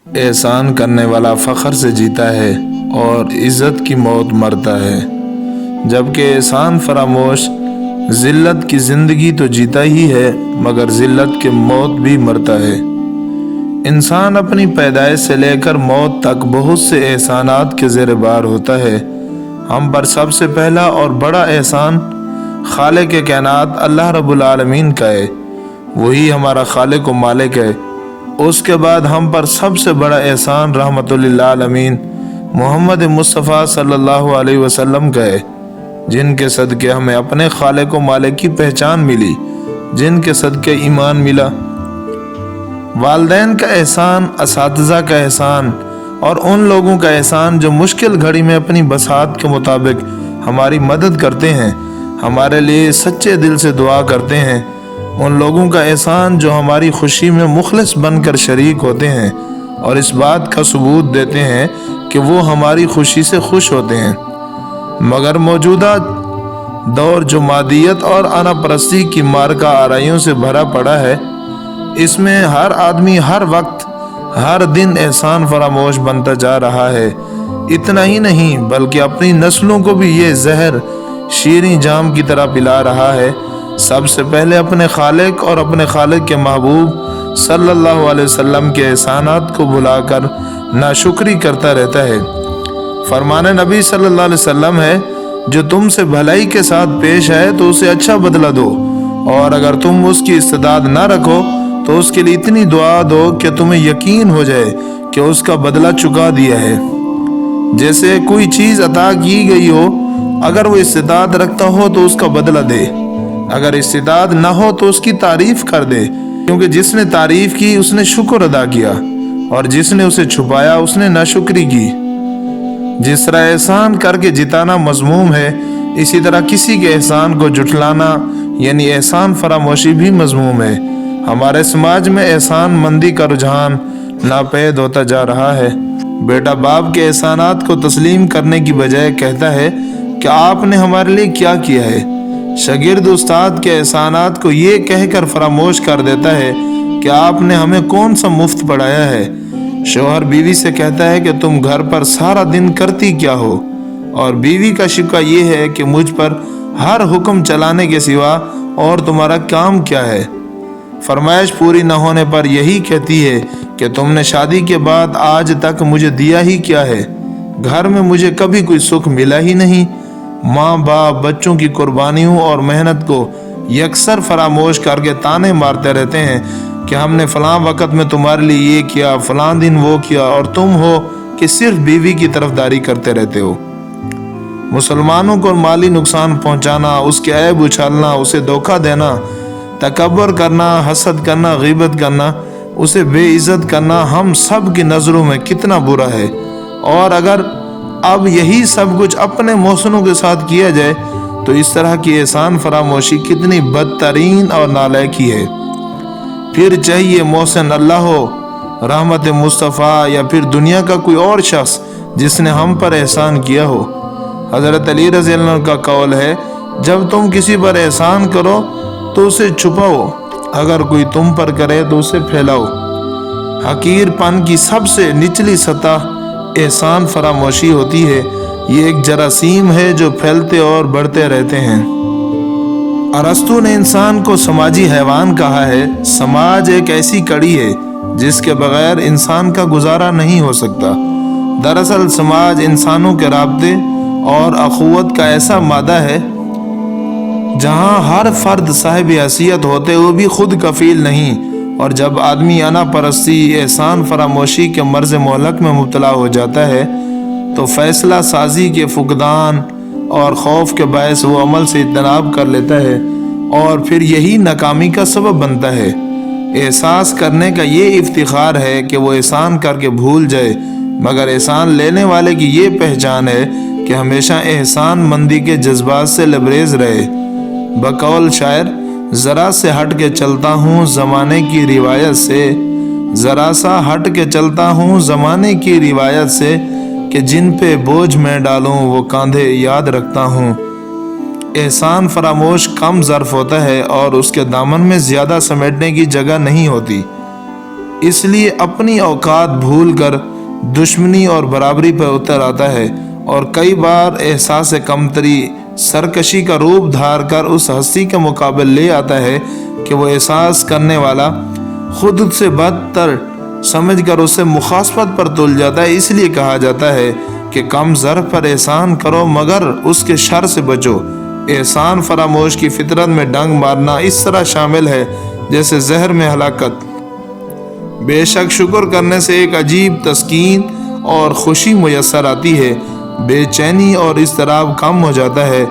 احسان کرنے والا فخر سے جیتا ہے اور عزت کی موت مرتا ہے، جبکہ احسان فراموش ذلت کی زندگی تو جیتا ہی ہے مگر ذلت کی موت بھی مرتا ہے۔ انسان اپنی پیدائش سے لے کر موت تک بہت سے احسانات کے زیر بار ہوتا ہے۔ ہم پر سب سے پہلا اور بڑا احسان خالق کائنات اللہ رب العالمین کا ہے، وہی ہمارا خالق و مالک ہے۔ اس کے بعد ہم پر سب سے بڑا احسان رحمت للعالمین محمد مصطفیٰ صلی اللہ علیہ وسلم کا ہے، جن کے صدقے ہمیں اپنے خالق و مالک کی پہچان ملی، جن کے صدقے ایمان ملا۔ والدین کا احسان، اساتذہ کا احسان اور ان لوگوں کا احسان جو مشکل گھڑی میں اپنی بساط کے مطابق ہماری مدد کرتے ہیں، ہمارے لیے سچے دل سے دعا کرتے ہیں، ان لوگوں کا احسان جو ہماری خوشی میں مخلص بن کر شریک ہوتے ہیں اور اس بات کا ثبوت دیتے ہیں کہ وہ ہماری خوشی سے خوش ہوتے ہیں۔ مگر موجودہ دور جو مادیت اور انا پرستی کی مارکہ آرائیوں سے بھرا پڑا ہے، اس میں ہر آدمی ہر وقت ہر دن احسان فراموش بنتا جا رہا ہے۔ اتنا ہی نہیں بلکہ اپنی نسلوں کو بھی یہ زہر شیریں جام کی طرح پلا رہا ہے۔ سب سے پہلے اپنے خالق اور اپنے خالق کے محبوب صلی اللہ علیہ وسلم کے احسانات کو بھلا کر ناشکری کرتا رہتا ہے۔ فرمان نبی صلی اللہ علیہ وسلم ہے، جو تم سے بھلائی کے ساتھ پیش آئے تو اسے اچھا بدلہ دو، اور اگر تم اس کی استعداد نہ رکھو تو اس کے لیے اتنی دعا دو کہ تمہیں یقین ہو جائے کہ اس کا بدلہ چکا دیا ہے۔ جیسے کوئی چیز عطا کی گئی ہو، اگر وہ استعداد رکھتا ہو تو اس کا بدلہ دے، اگر استعداد نہ ہو تو اس کی تعریف کر دے، کیونکہ جس نے تعریف کی اس نے شکر ادا کیا، اور جس نے اسے چھپایا اس نے ناشکری کی۔ جس طرح احسان کر کے جتانا مذموم ہے، اسی طرح کسی کے احسان کو جھٹلانا یعنی احسان فراموشی بھی مذموم ہے۔ ہمارے سماج میں احسان مندی کا رجحان ناپید ہوتا جا رہا ہے۔ بیٹا باپ کے احسانات کو تسلیم کرنے کی بجائے کہتا ہے کہ آپ نے ہمارے لیے کیا کیا ہے۔ شاگرد استاد کے احسانات کو یہ کہہ کر فراموش کر دیتا ہے کہ آپ نے ہمیں کون سا مفت پڑھایا ہے۔ شوہر بیوی سے کہتا ہے کہ تم گھر پر سارا دن کرتی کیا ہو، اور بیوی کا شکوہ یہ ہے کہ مجھ پر ہر حکم چلانے کے سوا اور تمہارا کام کیا ہے۔ فرمائش پوری نہ ہونے پر یہی کہتی ہے کہ تم نے شادی کے بعد آج تک مجھے دیا ہی کیا ہے، گھر میں مجھے کبھی کوئی سکھ ملا ہی نہیں۔ ماں باپ بچوں کی قربانیوں اور محنت کو یکسر فراموش کر کے تانے مارتے رہتے ہیں کہ ہم نے فلاں وقت میں تمہارے لیے یہ کیا، فلاں دن وہ کیا، اور تم ہو کہ صرف بیوی کی طرفداری کرتے رہتے ہو۔ مسلمانوں کو مالی نقصان پہنچانا، اس کے عیب اچھالنا، اسے دھوکہ دینا، تکبر کرنا، حسد کرنا، غیبت کرنا، اسے بے عزت کرنا ہم سب کی نظروں میں کتنا برا ہے۔ اور اگر اب یہی سب کچھ اپنے محسنوں کے ساتھ کیا جائے تو اس طرح کی احسان فراموشی کتنی بدترین اور نالائقی ہے۔ پھر چاہیے محسن اللہ ہو، رحمت مصطفیٰ، یا پھر دنیا کا کوئی اور شخص جس نے ہم پر احسان کیا ہو۔ حضرت علی رضی اللہ عنہ کا قول ہے، جب تم کسی پر احسان کرو تو اسے چھپاؤ، اگر کوئی تم پر کرے تو اسے پھیلاؤ۔ حقیر پن کی سب سے نچلی سطح احسان فراموشی ہوتی ہے۔ یہ ایک جراثیم ہے جو پھیلتے اور بڑھتے رہتے ہیں۔ ارسطو نے انسان کو سماجی حیوان کہا ہے۔ سماج ایک ایسی کڑی ہے جس کے بغیر انسان کا گزارا نہیں ہو سکتا۔ دراصل سماج انسانوں کے رابطے اور اخوت کا ایسا مادہ ہے جہاں ہر فرد صاحب حیثیت ہوتے ہوئے بھی خود کفیل نہیں، اور جب آدمی انا پرستی، احسان فراموشی کے مرض مہلک میں مبتلا ہو جاتا ہے تو فیصلہ سازی کے فقدان اور خوف کے باعث وہ عمل سے اجتناب کر لیتا ہے، اور پھر یہی ناکامی کا سبب بنتا ہے۔ احساس کرنے کا یہ افتخار ہے کہ وہ احسان کر کے بھول جائے، مگر احسان لینے والے کی یہ پہچان ہے کہ ہمیشہ احسان مندی کے جذبات سے لبریز رہے۔ بقول شاعر، ذرا سے ہٹ کے چلتا ہوں زمانے کی روایت سے، ذرا سا ہٹ کے چلتا ہوں زمانے کی روایت سے، کہ جن پہ بوجھ میں ڈالوں وہ کاندھے یاد رکھتا ہوں۔ احسان فراموش کم ظرف ہوتا ہے اور اس کے دامن میں زیادہ سمیٹنے کی جگہ نہیں ہوتی۔ اس لیے اپنی اوقات بھول کر دشمنی اور برابری پر اتر آتا ہے، اور کئی بار احساس کمتری سرکشی کا روپ دھار کر اس ہستی کے مقابل لے آتا ہے کہ وہ احساس کرنے والا خود سے بدتر سمجھ کر اسے مخاصمت پر تل جاتا ہے۔ اس لیے کہا جاتا ہے کہ کم ظرف پر احسان کرو مگر اس کے شر سے بچو۔ احسان فراموش کی فطرت میں ڈنگ مارنا اس طرح شامل ہے جیسے زہر میں ہلاکت۔ بے شک شکر کرنے سے ایک عجیب تسکین اور خوشی میسر آتی ہے، بے چینی اور اضطراب کم ہو جاتا ہے،